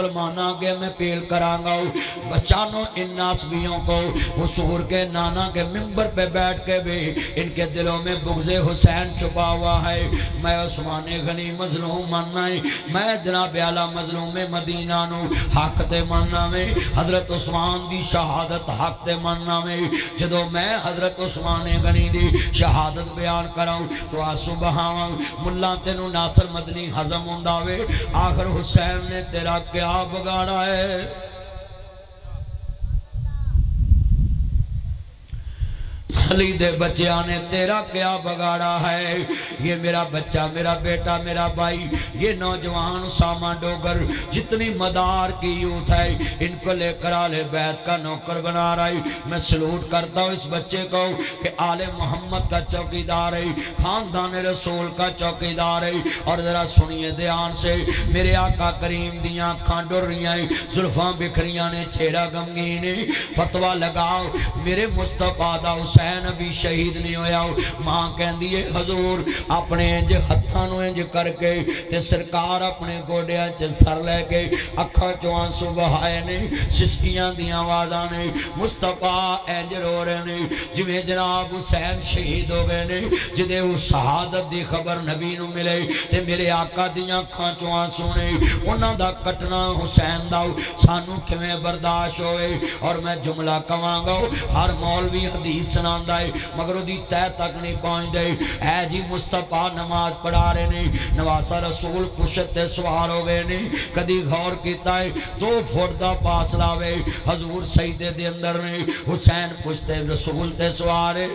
مسلمانہ کے میں پیل کرانگا بچانوں ان ناسبیوں کو حضور کے نانا کے ممبر پہ بیٹھ کے بھی ان کے دلوں میں بغض حسین چھپا ہوا ہے میں عثمان غنی مظلوم ماننا ہے میں جناب اعلیٰ مظلوم مدینہ نو حق تے ماننا میں حضرت عثمان دی شہادت حق تے ماننا میں جدو میں حضرت عثمان غنی دی شہادت بیان کراؤں تو آسو بہاواں ملا تینو ناصر مدنی حضم ہونداوے آخر حسین نے تیرا کیا بگاڑا ہے علی دے بچیاں نے تیرا کیا بگاڑا ہے یہ میرا بچہ میرا بیٹا میرا بھائی یہ نوجوان اسامہ ڈوگر جتنی مدار کی یوتھ ہے ان کو لے کر آل بیت کا نوکر بنا رہا ہے میں سلوٹ کرتا ہوں اس بچے کو کہ آل محمد کا چوکیدار ہے خاندان رسول کا چوکیدار ہے اور ذرا سنیے دھیان سے میرے آقا کریم دیاں کھاں ڈر رہی ہیں زلفاں بکھریاں نے چہرہ غمگین فتوہ لگاؤ میرے مصطفیٰ دا حسین ابھی شہید نہیں ہویا ماں کہن دیئے حضور اپنے انج ہتھانو انج کر کے تے سرکار اپنے گوڑیا چے سر لے کے اکھا چوان صبحائے نے سسکیاں دیاں آوازاں نے مصطفیٰ انج رو رہے نے جویں جناب حسین شہید ہو گئے نے جدے وہ شہادت دی خبر نبی نو ملے تے میرے آقا دیاں اکھا چوان سونے انہاں دا کٹنا حسین دا سانو کیویں برداشت ہوئے اور میں جملہ کواں گا ہر مولوی حدیث سنان دائے مگر وہ دی تہ تک نہیں پہنچ دے اے جی مصطفیٰ نماز پڑھا رہے نے نواسہ رسول پشت سوار ہو گئے نے کدی غور کیتا ہے 2 فٹ دا فاصلہ وے حضور سجدے دے اندر نے حسین پشت رسول تے سوارے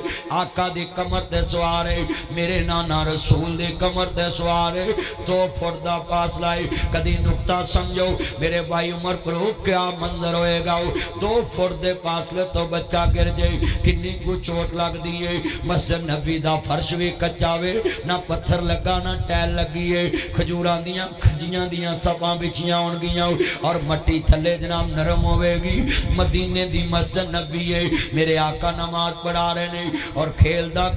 آقا دی کمر تے سوارے میرے نانا رسول دی کمر تے سوارے 2 فٹ دا فاصلہ ہے کدی نکتہ سمجھو میرے بھائی عمر پرو کیا منظر ہوئے گا 2 فٹ دے فاصلے تو بچہ گر جائے کنی کو چوٹ لگ دیئے مسجد نبی دا فرش بھی کچاوے نہ پتھر لگا نہ ٹیل لگیے کھجوران دیاں کھجیاں دیاں سپاں بچیاں انگیاں اور مٹی تھلے جناب نرم ہوئے گی مدینے دی مسجد نبی ہے میرے آقا نماز پڑھا رہے نے اور کھیلدہ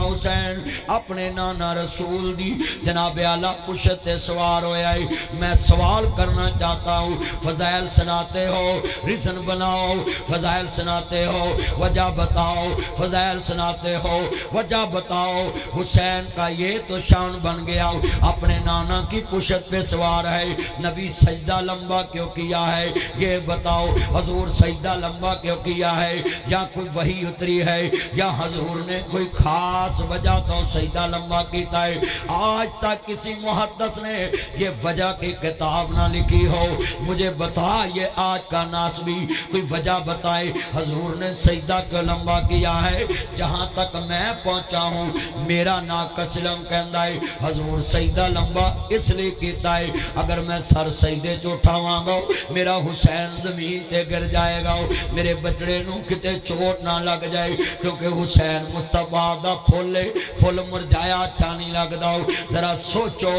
حسین اپنے نانا رسول دی جناب اعلیٰ پشت سوار ہویا ہے میں سوال کرنا چاہتا ہوں فضائل سناتے ہو رزن بناؤ فضائل سناتے ہو وجہ بتاؤ فضائل سناتے ہو وجہ بتاؤ حسین کا یہ تو شان بن گیا اپنے نانا کی پشت پہ سوار ہے نبی سجدہ لمبا کیوں کیا ہے یہ بتاؤ حضور سجدہ لمبا کیوں کیا ہے یا کوئی وحی اتری ہے یا حضور نے کوئی خاص وجہ تو سجدہ لمبا کیتا ہے آج تک کسی محدث نے یہ وجہ کی کتاب نہ لکھی ہو مجھے بتا یہ آج کا ناسبی کوئی وجہ بتائے حضور نے سجدہ کو لمبا کیا ہے جہاں تک میں پہنچا ہوں میرا ناقہ سلم کہندہ ہے حضور سجدہ لمبا اس لئے کیتا ہے اگر میں سر سجدے چوٹھاواں گا میرا حسین زمین تے گر جائے گا میرے بچڑے نو کتے چوٹ نہ لگ جائے کیونکہ حسین مصطفیٰ دا پھول مرجایا اچھا نہیں لگ دا ذرا سوچو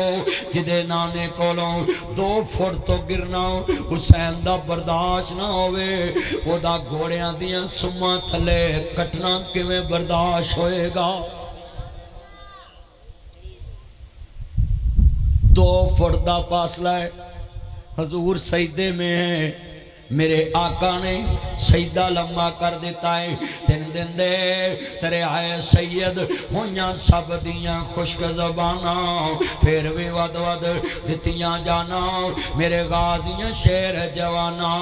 جدے نانے کولوں 2 فٹ تو گرنا حسین دا برداشت نہ ہوئے وہ دا گھوڑیاں دیاں سمہ تھلے کٹنا کیویں برداشت ہوئے گا 2 فٹ دا فاصلہ ہے حضور سجدے میں ہیں میرے آقا نے سجدہ لمبا کر دیتا ہے تین دن دے تیرے آئے سید ہویاں سب دیاں خشک زبانہ پھر بھی ود دتیاں جانا میرے غازیاں شیر جوانا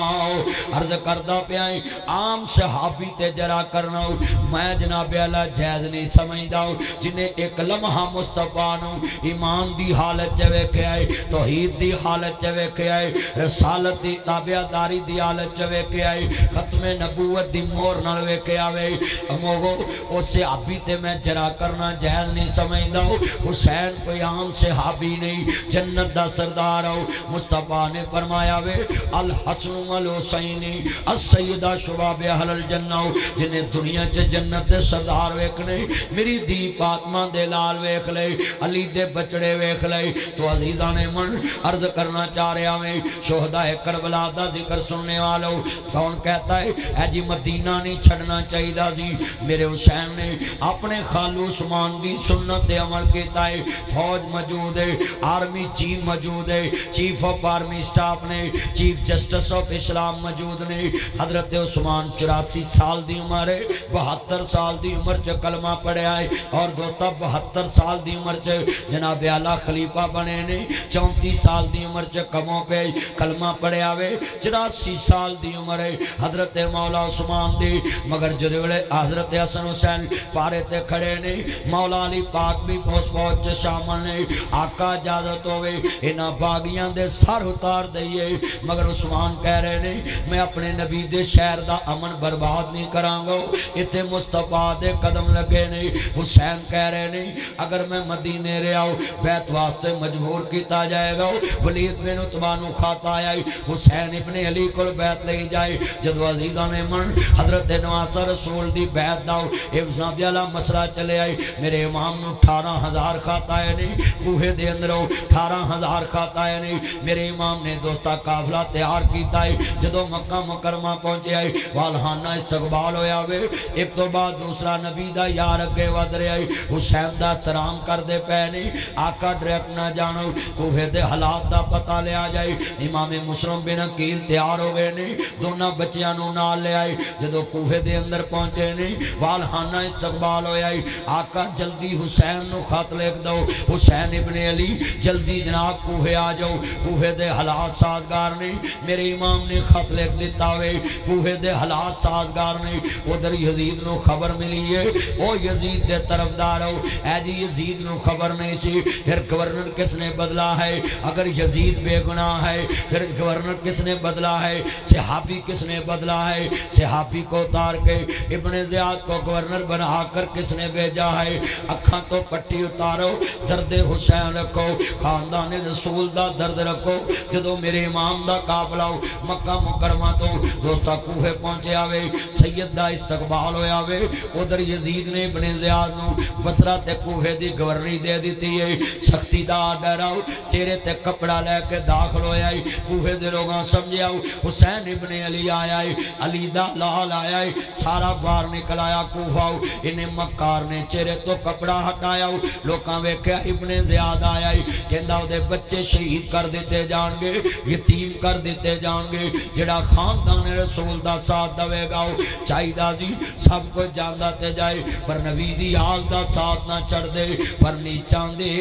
عرض کردہ پیائیں عام صحابی تے جرا کرنا میں جناب اللہ جائز نہیں سمجھدا جنہیں ایک لمحہ مصطفیٰ نو ایمان دی حالت چوے کے آئے توحید دی حالت چوے کے آئے رسالت دی تابعداری دی حالت چوے کے آئے ختم نبوت دی مور نلوے کے آوے اموگو اس صحابی تے میں جرا کرنا جائز نہیں سمجھدا حسین کوئی عام صحابی نہیں جنت دا سردار ہو مصطفیٰ نے فرمایا وے الحسن والحسینی السیدہ شباب اہل الجنہ جنہیں دنیا چے جنت دے سردار ویکھنے میری دی فاطمہ دے لال ویکھ لے علی دے بچڑے ویکھ لے تو عزیزان من عرض کرنا چاہ رہا میں شہدہ کربلا دا ذکر سننے والوں کون کہتا ہے اے جی مدینہ نہیں چھڑنا چاہیے چاہیے سی میرے حسین نے اپنے خالو عثمان دی سنت عمل کیتا ہے فوج موجود ہے آرمی چیف موجود ہے چیف آف آرمی سٹاف نے چیف جسٹس آف اسلام موجود نے حضرت عثمان 84 سال دی عمر ہے 72 سال دی عمر چ کلمہ پڑھیا ہے اور دوستا 72 سال دی عمر چ جناب اعلیٰ خلیفہ بنے نے 34 سال دی عمر چ کموں پہ کلمہ پڑھیا ہوئے 84 سال دی عمر ہے حضرت مولا عثمان دی مگر جڑے حضرت حسن حسین پارے تے کھڑے نے مولا علی پاک بھی اس فوج چ شامل نے آقا اجازت ہوئے انہاں باغیاں دے سر اتار دئیے مگر عثمان کہہ رہے نے میں اپنے نبی دے شہر دا امن برباد نہیں کرانگا اتے مصطفیٰ دے قدم لگے نے حسین کہہ رہے نے اگر میں مدینے رہے آؤ بیت واسطے مجبور کیتا جائے گا ولید بن عتبہ نو خط آیا حسین ابن علی کو بیت لے جائے جدو عزیزہ نے من حضرت نواسہ رسول دی بیت داؤ افزاں دیالا مسئلہ چلے آئے میرے امام نو 18,000 خط آئے نے کوہے دے اندروں 18,000 خط آئے نے میرے امام نے دوستا قافلہ تیار کیتا ہے جدو مکہ مکرمہ پہنچے آئے والہانہ استقبال ہویا ہوئے ایک تو بعد دوسرا نبی دا یار اگے ود رہے آئے حسین دا احترام کر دے پہنے آقا ڈریک نہ جانو کوہے دے حالات دا پتہ لے آ جائے امام مسلم بن عقیل تیار ہو گئے نے دونہ بچیاں نو نال لے آئے جدو کوہے دے اندر پہنچے نے والہانہ استقبال ہویا ہے آقا جلدی حسین نو خط لکھ دو حسین ابن علی جلدی جناب کوہے آ جاؤ کوہے دے حالات سازگار نے میرے امام نے خط لکھ دیتا ہوئے کوہے دے حالات سازگار نے ادھر یزید نو خبر ملی ہے او یزید دے طرف دارو اے جی یزید نو خبر نہیں سی پھر گورنر کس نے بدلا ہے اگر یزید بے گناہ ہے پھر گورنر کس نے بدلا ہے صحابی کس نے بدلا ہے صحابی کو اتار کے ابن زیاد کو گورنر بنا کر کس نے بھیجا ہے اکھاں تو پٹی اتارو درد حسین رکھو خاندان رسول دا درد رکھو جدو میرے امام دا قافلہ مکہ مکرمہ تو دوستا کوفے پہنچے آوے سید دا استقبال ہویا آوے ادھر یزید نے ابن زیاد نو بصرہ تے کوفے دی گورنری دے دیتی ہے سختی دا ڈراؤ چہرے تے کپڑا لے کے داخل ہویا ہے کوفے دے لوگاں سمجھے آؤ حسین ابن علی آیا ہے علی دا لال آیا ہے سارا بار نکل آیا کوفہ انہیں مکار نے چہرے تو کپڑا ہٹایا لوکاں ویکھیا ابن زیاد آیا ہے کہندہ دے بچے شہید کر دیتے جان گے یتیم کر دیتے جان گے جڑا خاندان رسول دا ساتھ دوے گا چاہیدہ دی سب کو جاندہ تے جائے پر نبی دی حال دا ساتھ نہ چڑھ دے پر نیچان دے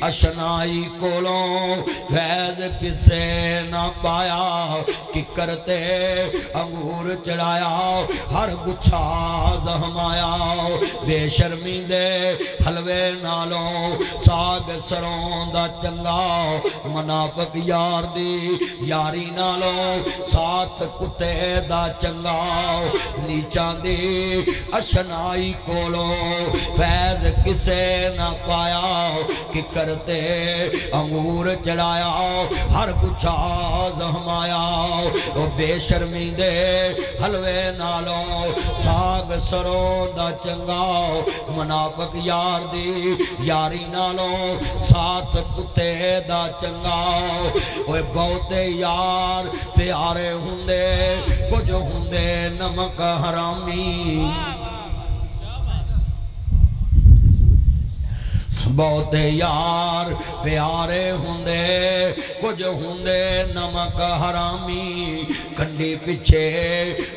اشنائی کولوں فیض کسے نہ پایا کہ کرتے انگور چڑھایا ہر گچھا زہمایا بے شرمی دے حلوے نالوں ساگ سروں دا چنگا منافق یار دی یاری نالوں ساتھ کتے دا چنگا نیچان دی اشنائی کولوں فیض کسے نہ پایا کہ کرتے انگور چڑھایا ہر گچھا زہمایا وہ بے شرمی دے حلوے نالوں ساگ سروں دا چنگا منافق یار دی یاری نالوں ساتھ کتے دا چنگا وہ بہتے یار پیارے ہوندے کچھ ہوندے نمک حرامی بہت یار پیارے ہوندے کچھ ہوندے نمک حرامی کنڈی پچھے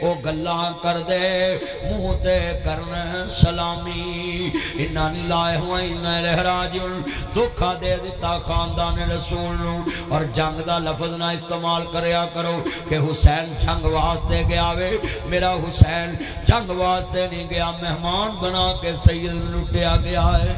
او گلاں کر دے منہ تے کرن سلامی انہاں لائے ہوا انہاں لہراجن دکھا دے دیتا خاندان رسول اور جنگ دا لفظ نہ استعمال کریا کرو کہ حسین جنگ واسطے گیا وے میرا حسین جنگ واسطے نہیں گیا مہمان بنا کے سید لٹیا گیا ہے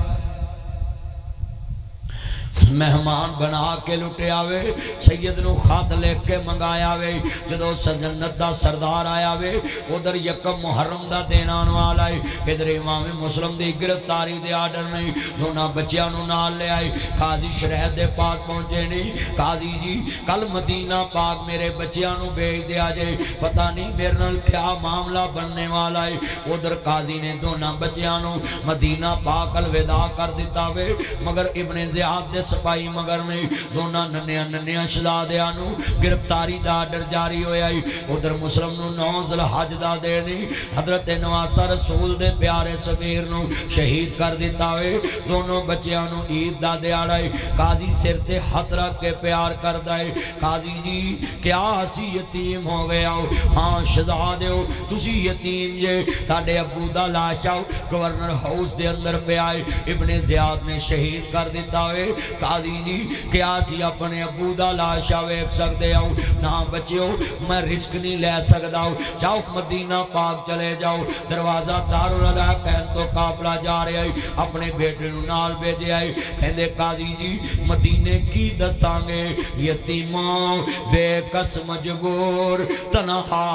مہمان بنا کے لٹے آوے سید نو خط لے کے منگایا وے جدو جنت دا سردار آیا وے ادھر یکم محرم دا دین آن والا ہے ادھر امام مسلم دی گرفتاری دے آرڈر نہیں دونہ بچیاں نو نال لے آئے قاضی شرح دے پاس پہنچے نہیں قاضی جی کل مدینہ پاک میرے بچیاں نو بھیج دیا جائے پتہ نہیں میرے نال کیا معاملہ بننے والا ہے ادھر قاضی نے دونہ بچیاں نو مدینہ پاک الوداع کر دیتا وے مگر ابن زیاد دے سپاہی مگر نے دونوں ننیا شہزادیاں نو گرفتاری دا آرڈر جاری ہویا ہے ادھر مسلم نو 9 ذوالحج دا دینی حضرت نواسہ رسول دے پیارے سمیر نو شہید کر دیتا ہوئے دونوں بچیاں نو عید دا دیاڑا ہے قاضی سر تے ہاتھ رکھ کے پیار کردا ہے قاضی جی کیا اسی یتیم ہو گیا ہو ہاں شہزادے ہو تسی یتیم جے تاڑے ابو دا لاشا ہو گورنر ہاؤس دے اندر پہ آئے ابن زیاد نے شہید کر دیتا ہوئے قاضی جی کیا اسی اپنے ابو دا لاشا ویکھ سکدے ہو نہ بچیو میں رسک نہیں لے سکدا ہو جاؤ مدینہ پاک چلے جاؤ دروازہ دارالحرمین تو قافلہ جا رہے ہیں اپنے بیٹے نو نال بھیجے آئے کہندے قاضی جی مدینے کی دساں گے یتیموں بے کس مجبور تنہا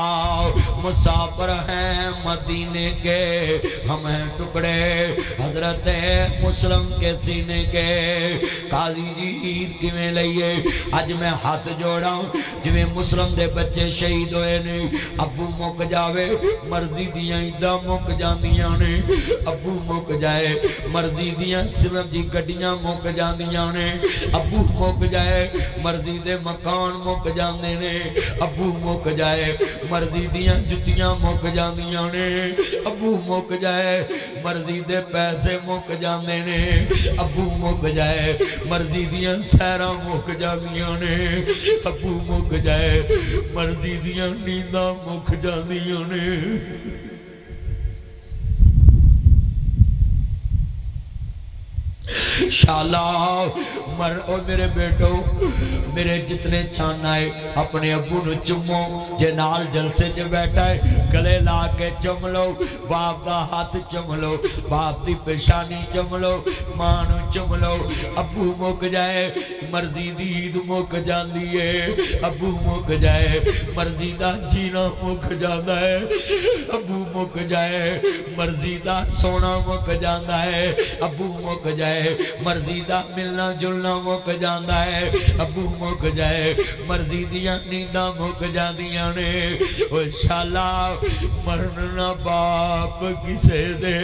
مسافر ہیں مدینے کے ہم ہیں ٹکڑے حضرت مسلم کے سینے کے قاضی جی عید کی میں لئیے آج میں ہاتھ جوڑا ہوں جویں مسلم دے بچے شہید ہوئے نے ابو مک جاوے مرضی دیاں عیدہ مک جاندیاں نے ابو مک جائے مرضی دیاں صرف جی گڈیاں مک جاندیاں نے ابو مک جائے مرضی دے مکان مک جاندے نے ابو مک جائے مرضی دیاں جتیاں مک جاندیاں نے ابو مک جائے مرضی دے پیسے مک جاندے نے ابو مک جائے مرضی دیاں سیرہ مک جاندیاں نے ابو مک جائے مرضی دیاں نیندہ مک جاندیاں نے شالا مر او میرے بیٹو میرے جتنے چھان آئے اپنے ابو نو چمو جے نال جلسے چے بیٹھا ہے گلے لا کے چم لو باپ دا ہاتھ چم لو باپ دی پیشانی چم لو ماں نو چم لو ابو مک جائے مرضی دی عید مک جاندی ہے ابو مک جائے مرضی دا جینا مک جاندا ہے ابو مک جائے مرضی دا سونا مک جاندا ہے ابو مک جائے مرضی دا ملنا جلنا مک جاندا ہے ابو مک جائے مرضی دیاں نینداں مک جاندیاں نے او شالا مرنا باپ کسے دے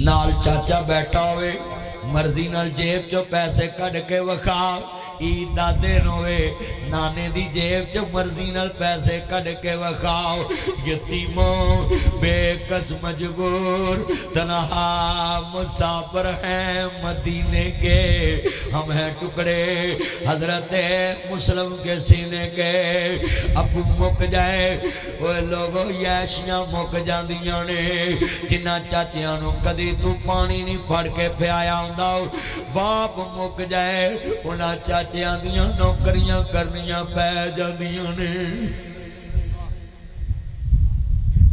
نال چاچا بیٹھا ہوئے مرضی نال جیب چو پیسے کڑ کے وکھا عید دا دن ہوئے نانے دی جیب چو مرضی نال پیسے کڑ کے وکھاؤ یتیموں بے کس مجبور تنہا مسافر ہیں مدینے کے ہم ہیں ٹکڑے حضرت مسلم کے سینے کے ابو مک جائے وہ لوگوں یاشیاں مک جاندیاں نے جنہ چاچیاں نو کدی تو پانی نہیں پھڑ کے پیایا ہوں باپ مک جائے انہاں چاچیاں دیاں نوکریاں کرنیاں پہ جاندیاں نے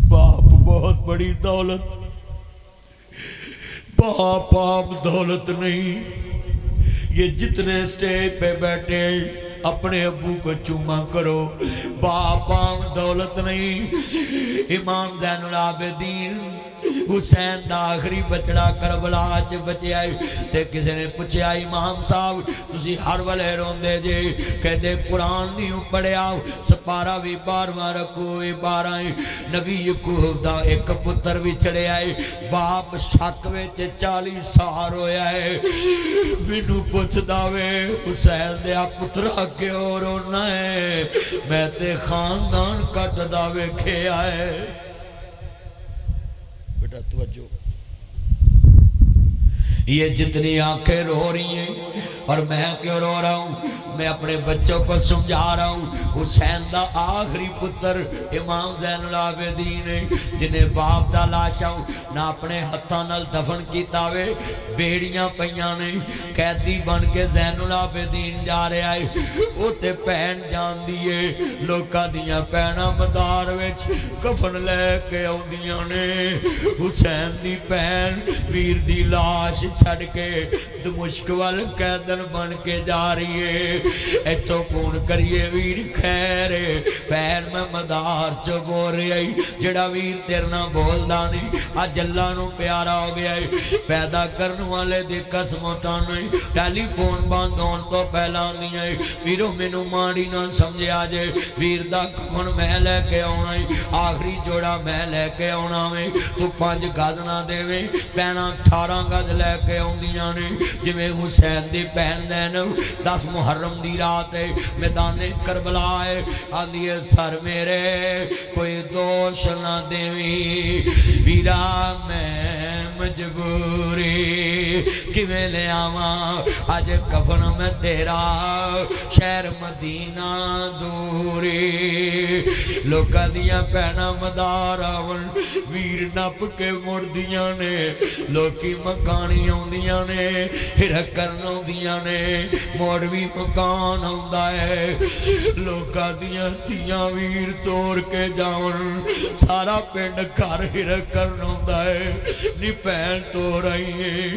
باپ بہت بڑی دولت باپ عام دولت نہیں یہ جتنے سٹیج پہ بیٹھے اپنے ابو کو چوما کرو باپ عام دولت نہیں امام زین العابدین حسین دا آخری بچڑا کربلا چ بچے آئی تے کسی نے پوچھے آئی امام صاحب تسی ہر والے روندے جے کہتے قرآن نہیں پڑھے آؤ سپارہ بھی 12واں رکو 12 نبی یعقوب دا ایک پتر بھی چڑھے آئے باپ شاکوے چے 40 سال ہویا ہے مینوں پوچھ داوے حسین دیا پترہ کے اور رونا ہے میں تے خاندان کٹ داوے کھے آئے بیٹا توجہ یہ جتنی آنکھیں رو رہی ہیں اور میں کیوں رو رہا ہوں میں اپنے بچوں کو سمجھا رہا ہوں حسین دا آخری پتر امام زین العابدین جنہیں باپ دا لاشا نہ اپنے ہتھاں نال دفن کیتا وے بیڑیاں پیاں نے قیدی بن کے زین العابدین جا رہے آئے وہ تے پہن جان دیئے لوکا دیاں پہنا مدار وچ کفن لے کے آؤندیاں نے حسین دی پہن ویر دی لاش چھڑ کے دمشق وال قیدن بن کے جا رہی ہے ایتو کون کریے ویر خیر پین میں مدار چ بول رہی جڑا ویر تیرے نہ بولدا نہیں اج اللہ نو پیارا ہو گیا ہے پیدا کرن والے دی قسم اٹھانے ٹیلی فون بند ہون تو پہلا آندیاں ویرو مینوں ماڑی نہ سمجھیا جے ویر دا کون میں لے کے آنا ہے آخری جوڑا میں لے کے آنا ہے تو 5 گز نہ دے پینا 18 گز لے کے آندیاں نے جویں حسین دی پہن دین 10 محرم دی رات ہے میدان کربلا ہے آندی ہے سر میرے کوئی دوش نہ دیویں ویرا میں مجبوری کیویں لے آواں اج کفن میں تیرا شہر مدینہ دوری لوکاں دیاں پہنا مدار آون ویر نپ کے مڑ دیاں نے لوکی مکانی آندیاں نے ہرک کرن آندیاں نے موڑ بھی مکان آندا ہے لوکاں دیاں تھیاں ویر توڑ کے جاون سارا پنڈ گھر ہرک کرن آندا ہے نی پہن تو رہی ہے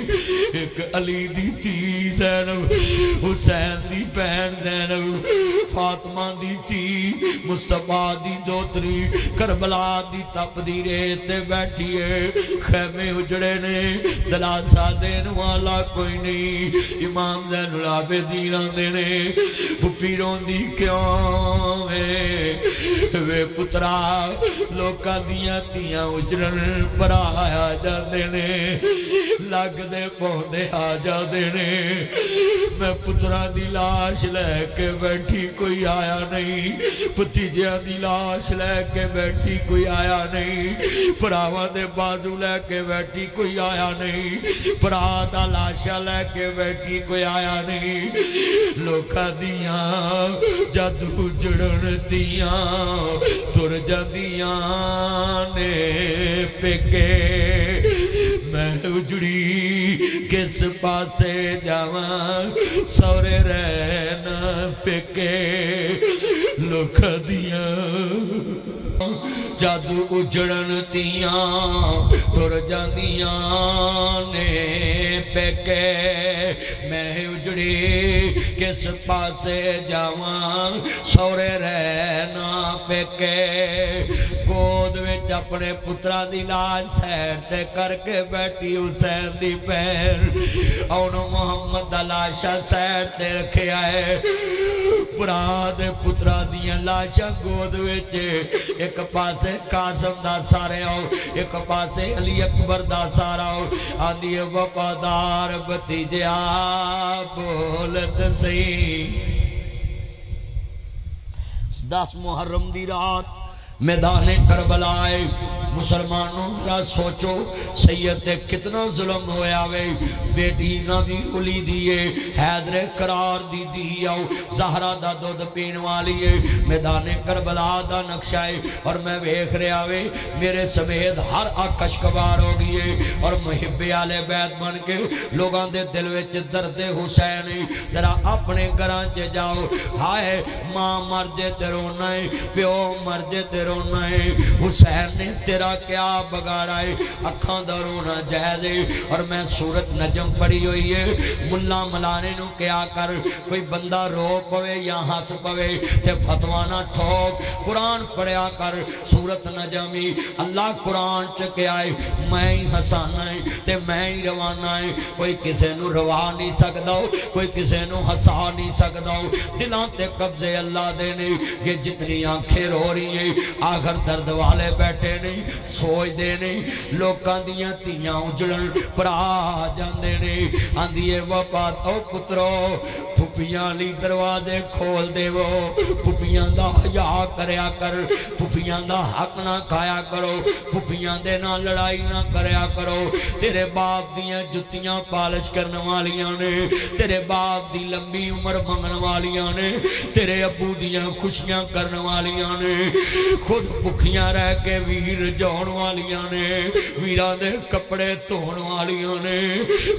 ایک علی دی تھی زینب حسین دی پہن زینب فاطمہ دی تھی مصطفیٰ دی دوتری کربلا دی تپ دی ریت بیٹھی ہے خیمے اجڑے نے دلاسا دین والا کوئی نہیں امام زین العابدین آندے نے پھپی روندی کیوں وے پترا لوکاں دیاں تیاں اجڑن پر آیا جاندے نے لگ دے پودے آ جاندے نے میں پترا دی لاش لے کے بیٹھی کوئی آیا نہیں پتیجیاں دی لاش لے کے بیٹھی کوئی آیا نہیں پراواں دے بازو لے کے بیٹھی کوئی آیا نہیں پرا دا لاشا لے کے بیٹھی کوئی آیا نہیں لوکاں دیاں جد اجڑن تیاں تر جاندیاں نے پکے میں اجڑی کس پاسے جاواں سورے رہنا پکے لوک دیاں جادو اجڑن تیاں تر جاندیاں نے پکے میں اجڑی کس پاسے جاواں سورے رہنا پکے گود وچ اپنے پترا دی لاش سیر تے کر کے بیٹھی حسین دی پہن اونو محمد دا لاشا سیر تے رکھے آئے پراد پترا دیاں لاشا گود وچ ایک پاسے قاسم دا سارے آؤ ایک پاسے علی اکبر دا سارا آؤ آدھی وفادار بتیجے بولت سی 10 محرم دی رات میدان کربلا ہے مسلمانوں ذرا سوچو سید تے کتنا ظلم ہویا وے بیٹی نہ دی الی دیئے حیدر قرار دی دیاؤ زہرہ دا دودھ پین والی ہے میدان کربلا دا نقشہ ہے اور میں ویکھ رہا وے میرے سمیت ہر آکش کبار ہو گئی ہے اور محب آل بیت بن کے لوگاں دے دل وچ درد حسین ذرا اپنے گھراں چ جاؤ ہائے ماں مر جے تے رونا ہے پیو مر جے تے رونا ہے حسین نے تیرا کیا بگاڑا ہے اکھاں دا رونا جائز ہے اور میں سورت نجم پڑھی ہوئی ہے ملا ملانے نو کیا کر کوئی بندہ رو پوے یا ہنس پوے تے فتوانہ ٹھوک قرآن پڑھیا کر سورت نجمی اللہ قرآن چکے آئے میں ہی ہسانا ہے تے میں ہی روانا ہے کوئی کسے نو روا نہیں سکدا ہو کوئی کسے نو ہسا نہیں سکدا ہو دلان تے قبضے اللہ دینے یہ جتنی آنکھیں رو رہی ہیں آخر درد والے بیٹھے نہیں سوچ دے نہیں لوکاں دیاں تیاں اجڑن پرا جاندے نہیں آندھیے وفات او پترو پھپیاں لی دروازے کھول دے وہ پھپیاں دا حیا کریا کر پھپیاں دا حق نہ کھایا کرو پھپیاں دے نہ لڑائی نہ کریا کرو تیرے باپ دیاں جتیاں پالش کرنے والیاں نے تیرے باپ دی لمبی عمر منگن والیاں نے تیرے ابو دیاں خوشیاں کرنے والیاں نے خود بکھیاں رہ کے ویر جون والیاں نے ویران دے کپڑے تون والیاں نے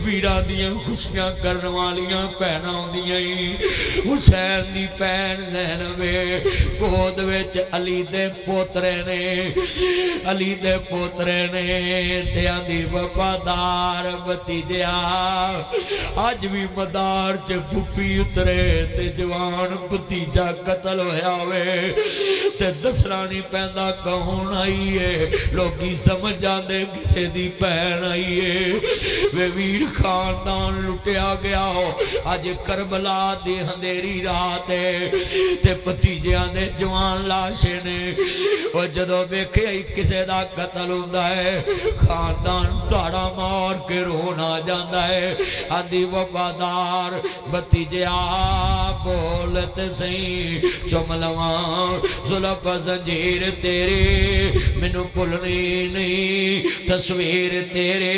ویران دیاں خوشیاں کرنے والیاں پہنا ہوں دیاں نہیں حسین دی پین زینب گود وچ علی دے پوترے نے علی دے پوترے نے تیاں دی وفادار بھتیجیا آج بھی مدار چ پھپھی اترے تے جوان بھتیجا قتل ہویا وے تے دسنا نہیں پیندا کون آئی ہے لوگی سمجھ جاندے کسے دی پین آئی ہے وے ویر خاندان لٹیا گیا ہو آج کربلا دی اندھیری رات ہے تے بھتیجیاں دے جوان لاشے نے وہ جدو ویکھے ہی کسے دا قتل ہوندا ہے خاندان تاڑا مار کے رونا جاندا ہے آدھی وفادار بھتیجیا بولتے سہی چم لواں زلف زنجیر تیرے مینوں بھولنی نہیں تصویر تیرے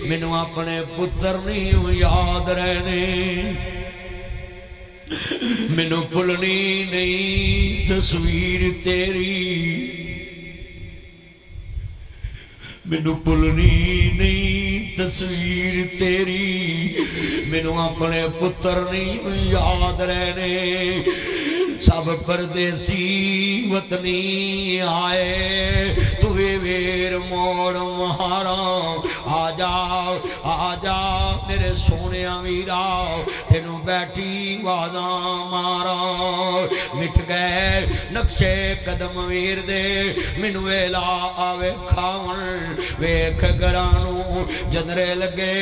مینوں اپنے پتر نہیں یاد رہنے مینوں بھولنی نہیں تصویر تیری مینوں بھولنی نہیں تصویر تیری مینوں اپنے پتر نہیں یاد رہنے سب پردیسی وطنی آئے توے ویر موڑ مہارا آجا میرے سونے ویرا تینوں بیٹھی وازاں مارا مٹ گئے نقشے قدم ویر دے مینوں ویلا آوے کھاون ویکھ گرانوں جنرے لگے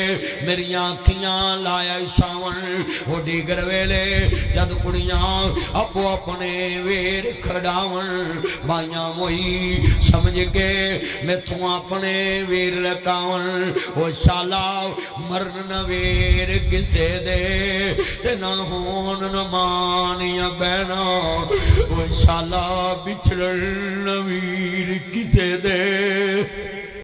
میری آنکھیاں لایا ساون ہوڈی گر ویلے جد کڑیاں اپو اپنے ویر کھڑاون بائیاں موئی سمجھ کے میں تھوں اپنے ویر لکاون وہ شالا مرن نہ ویر کسے دے تے نہ ہون نہ مانیاں بہنا وہ شالا بچھڑن نہ ویر کسے دے